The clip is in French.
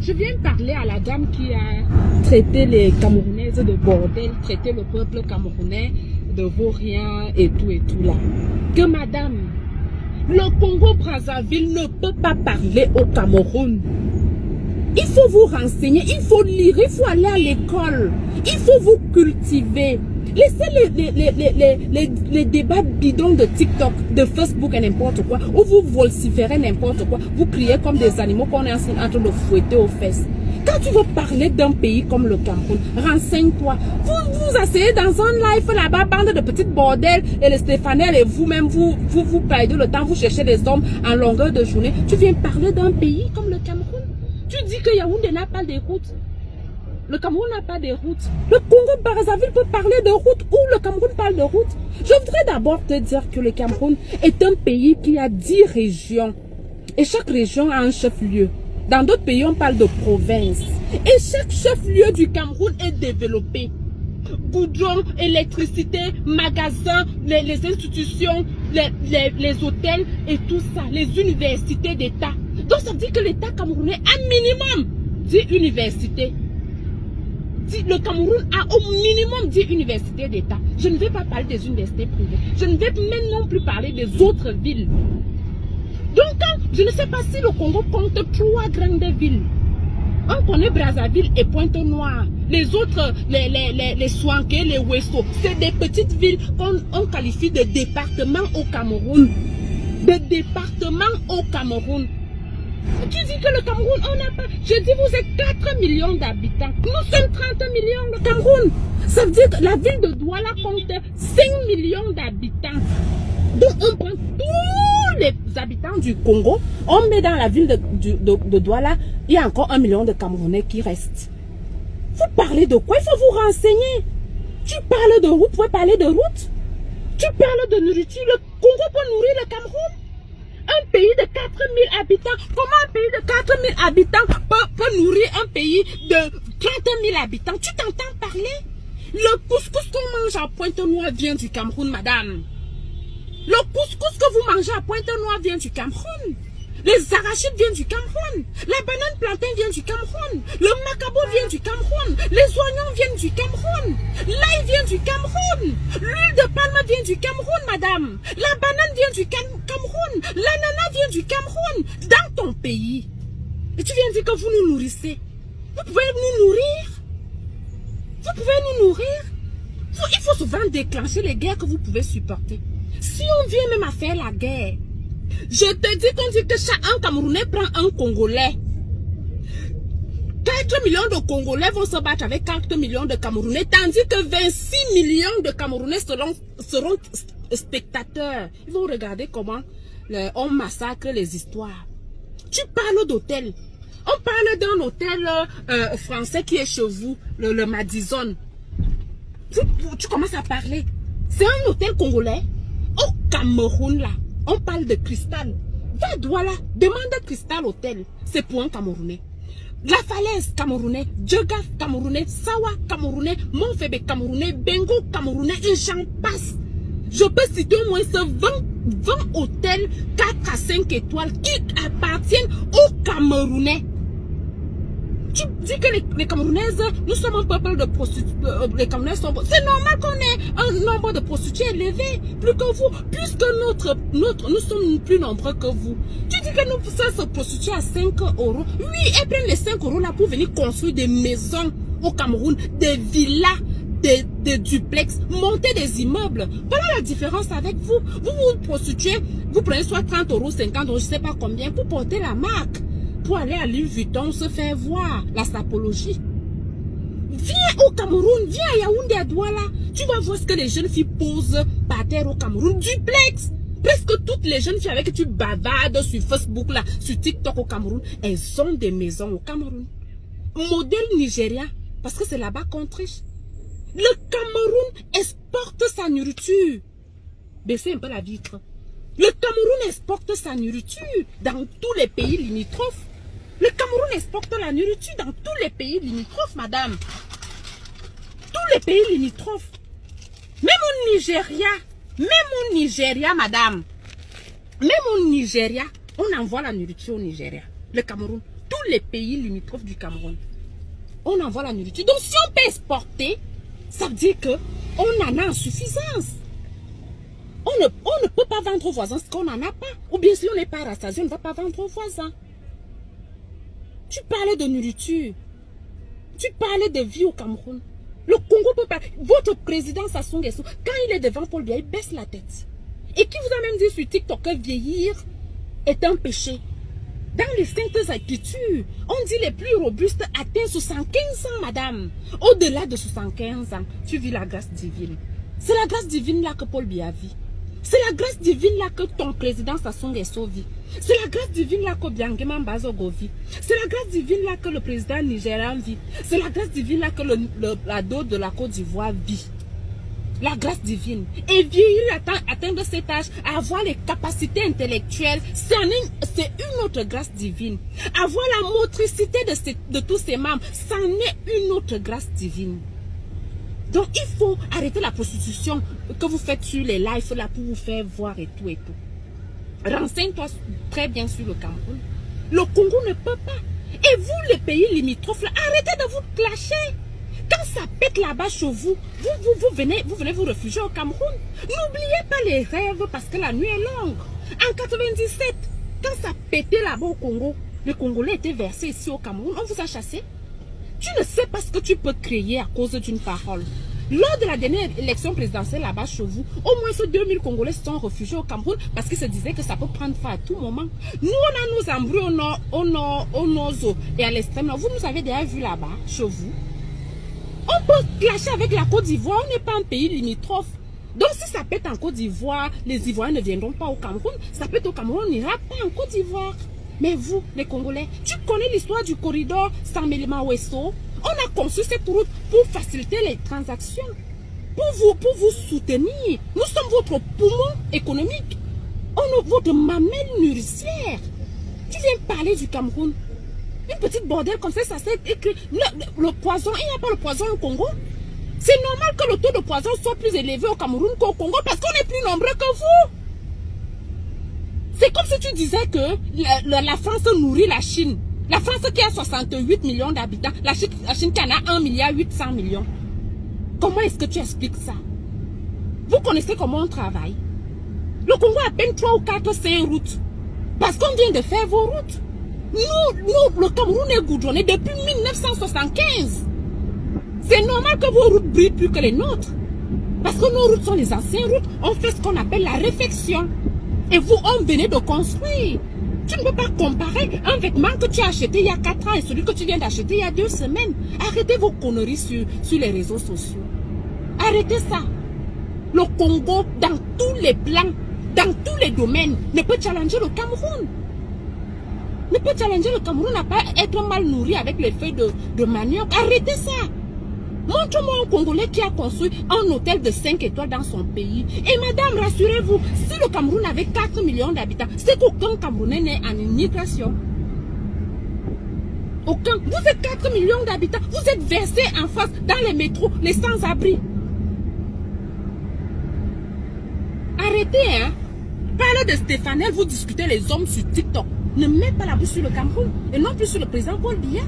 Je viens parler à la dame qui a traité les Camerounaises de bordel, traité le peuple camerounais de vaurien et tout là. Que madame, le Congo-Brazzaville ne peut pas parler au Cameroun. Il faut vous renseigner, il faut lire, il faut aller à l'école, il faut vous cultiver. Laissez les débats bidons de TikTok, de Facebook et n'importe quoi, où vous vociférez n'importe quoi, vous criez comme des animaux qu'on est en train de fouetter aux fesses. Quand tu veux parler d'un pays comme le Cameroun, renseigne-toi. Vous asseyez dans un live là-bas, bande de petites bordels, et les Stéphanel et vous-même, vous perdez le temps, vous cherchez des hommes en longueur de journée. Tu viens parler d'un pays comme le Cameroun. Tu dis que Yaoundé n'a pas de routes. Le Cameroun n'a pas de routes. Le Congo-Brazzaville peut parler de routes ou le Cameroun parle de routes. Je voudrais d'abord te dire que le Cameroun est un pays qui a 10 régions. Et chaque région a un chef-lieu. Dans d'autres pays, on parle de province. Et chaque chef-lieu du Cameroun est développé. Goudron, électricité, magasins, les institutions, les hôtels et tout ça. Les universités d'État. Donc ça veut dire que l'État camerounais a minimum 10 universités. Le Cameroun a au minimum 10 universités d'État. Je ne vais pas parler des universités privées. Je ne vais même non plus parler des autres villes. Donc, je ne sais pas si le Congo compte 3 grandes villes. On connaît Brazzaville et Pointe-Noire. Les autres, les Swanké, les Ouesso, c'est des petites villes qu'on qualifie de départements au Cameroun. De départements au Cameroun. Tu dis que le Cameroun, on n'a pas... Je dis, vous êtes 4 millions d'habitants. Nous sommes 30 millions de Cameroun. Ça veut dire que la ville de Douala compte 5 millions d'habitants. Donc, on prend tous les habitants du Congo, on met dans la ville de Douala, il y a encore 1 million de Camerounais qui restent. Vous parlez de quoi? Il faut vous renseigner. Tu parles de route, vous pouvez parler de route. Tu parles de nourriture. Le Congo peut nourrir le Cameroun. Un pays de 4 000 habitants, comment un pays de 4 000 habitants peut nourrir un pays de 30 000 habitants? Tu t'entends parler? Le couscous qu'on mange à Pointe-Noire vient du Cameroun, madame. Le couscous que vous mangez à Pointe-Noire vient du Cameroun. Les arachides viennent du Cameroun. La banane plantain vient du Cameroun. Le macabo vient du Cameroun. Les oignons viennent du Cameroun. L'ail vient du Cameroun. L'huile de palme vient du Cameroun, madame. La banane vient du Cameroun. L'ananas vient du Cameroun. Dans ton pays. Et tu viens dire que vous nous nourrissez. Vous pouvez nous nourrir. Vous pouvez nous nourrir. Il faut souvent déclencher les guerres que vous pouvez supporter. Si on vient même à faire la guerre, je te dis qu'on dit que chaque Camerounais prend un Congolais. 4 millions de Congolais vont se battre avec 4 millions de Camerounais, tandis que 26 millions de Camerounais seront spectateurs. Ils vont regarder comment on massacre les histoires. Tu parles d'hôtel. On parle d'un hôtel français qui est chez vous, le Madison. Tu commences à parler. C'est un hôtel congolais. Au Cameroun, là, on parle de Cristal. Va à Douala, demande à Cristal Hôtel. C'est pour un Camerounais. La Falaise, Camerounais. Djegaf, Camerounais. Sawa, Camerounais. Montfebe, Camerounais. Bengo, Camerounais. Et j'en passe. Je peux citer au moins 20 hôtels 4 à 5 étoiles qui appartiennent aux Camerounais. Tu dis que les Camerounaises, nous sommes un peuple de prostituées. Les Camerounaises sont... C'est normal qu'on ait un nombre de prostituées élevé, plus que vous, puisque nous sommes plus nombreux que vous. Tu dis que nous faisons se prostituer à 5 euros. Oui, elles prennent les 5 euros là pour venir construire des maisons au Cameroun, des villas, des duplex, monter des immeubles. Voilà la différence avec vous. Vous vous prostituez, vous prenez soit 30 euros, 50 euros, je ne sais pas combien, pour porter la marque. Pour aller à Louis Vuitton, se faire voir la sapologie. Viens au Cameroun, viens à Yaoundé, à Douala. Tu vas voir ce que les jeunes filles posent par terre au Cameroun. Duplex. Presque toutes les jeunes filles avec qui tu bavardes sur Facebook, là, sur TikTok au Cameroun, elles ont des maisons au Cameroun. Modèle Nigeria, parce que c'est là-bas qu'on triche. Le Cameroun exporte sa nourriture. Baissez un peu la vitre. Le Cameroun exporte sa nourriture dans tous les pays limitrophes. Le Cameroun exporte la nourriture dans tous les pays limitrophes, madame. Tous les pays limitrophes. Même au Nigeria, madame. Même au Nigeria, on envoie la nourriture au Nigeria. Le Cameroun. tous les pays limitrophes du Cameroun, on envoie la nourriture. Donc si on peut exporter, ça veut dire qu'on en a en suffisance. On ne peut pas vendre aux voisins ce qu'on n'en a pas. Ou bien si on n'est pas rassasié, on ne va pas vendre aux voisins. Tu parlais de nourriture. Tu parlais de vie au Cameroun. Le Congo peut pas. Votre président Sassou Nguesso, quand il est devant Paul Biya, il baisse la tête. Et qui vous a même dit sur TikTok que vieillir est un péché. Dans les saintes écritures, on dit les plus robustes atteignent 75 ans, madame. Au-delà de 75 ans, tu vis la grâce divine. C'est la grâce divine là que Paul Biya vit. C'est la grâce divine là que ton président Sassou Nguesso vit. C'est la grâce divine là que Biangema Mbazogo vit. C'est la grâce divine là que le président nigérian vit. C'est la grâce divine là que la dot de la Côte d'Ivoire vit. La grâce divine. Et vieillir, atteindre cet âge, avoir les capacités intellectuelles, c'est une autre grâce divine. Avoir la motricité de tous ses membres, c'en est une autre grâce divine. Donc il faut arrêter la prostitution que vous faites sur les lives là pour vous faire voir et tout et tout. Renseigne-toi très bien sur le Cameroun. Le Congo ne peut pas. Et vous, les pays limitrophes, là, arrêtez de vous clasher. Quand ça pète là-bas chez vous, vous venez vous réfugier au Cameroun. N'oubliez pas les rêves parce que la nuit est longue. En 97, quand ça pétait là-bas au Congo, les Congolais étaient versés ici au Cameroun, on vous a chassé. Tu ne sais pas ce que tu peux créer à cause d'une parole. Lors de la dernière élection présidentielle là-bas chez vous, au moins ce 2000 Congolais se sont réfugiés au Cameroun parce qu'ils se disaient que ça peut prendre fin à tout moment. Nous, on a nos embruns au nord et à l'extrême nord. Vous nous avez déjà vu là-bas, chez vous. On peut clasher avec la Côte d'Ivoire, on n'est pas un pays limitrophe. Donc si ça pète en Côte d'Ivoire, les Ivoiriens ne viendront pas au Cameroun. Ça pète au Cameroun, on n'ira pas en Côte d'Ivoire. Mais vous, les Congolais, tu connais l'histoire du corridor Samelema-Wesso? On a conçu cette route pour faciliter les transactions, pour vous soutenir. Nous sommes votre poumon économique. On est votre mamelle nourricière. Tu viens parler du Cameroun. Une petite bordel comme ça s'est écrit. Le poison, il n'y a pas le poison au Congo. C'est normal que le taux de poison soit plus élevé au Cameroun qu'au Congo parce qu'on est plus nombreux que vous. C'est comme si tu disais que la France nourrit la Chine. La France qui a 68 millions d'habitants, la Chine qui en a 1,8 milliard. Comment est-ce que tu expliques ça? Vous connaissez comment on travaille? Le Congo a à peine 3 ou 4, 5 routes. Parce qu'on vient de faire vos routes. Nous, le Cameroun est goudronné depuis 1975. C'est normal que vos routes brillent plus que les nôtres. Parce que nos routes sont les anciennes routes. On fait ce qu'on appelle la réfection. Et vous, on venait de construire. Tu ne peux pas comparer un vêtement que tu as acheté il y a 4 ans et celui que tu viens d'acheter il y a 2 semaines. Arrêtez vos conneries sur les réseaux sociaux. Arrêtez ça. Le Congo, dans tous les plans, dans tous les domaines, ne peut challenger le Cameroun. Ne peut challenger le Cameroun à pas être mal nourri avec les feuilles de manioc. Arrêtez ça. Montre-moi un Congolais qui a construit un hôtel de 5 étoiles dans son pays. Et madame, rassurez-vous, si le Cameroun avait 4 millions d'habitants, c'est qu'aucun Camerounais n'est en immigration. Aucun. Vous êtes 4 millions d'habitants. Vous êtes versés en face dans les métros, les sans-abri. Arrêtez, hein. Parlez de Stéphane, vous discutez les hommes sur TikTok. Ne mettez pas la bouche sur le Cameroun et non plus sur le président Paul Biya.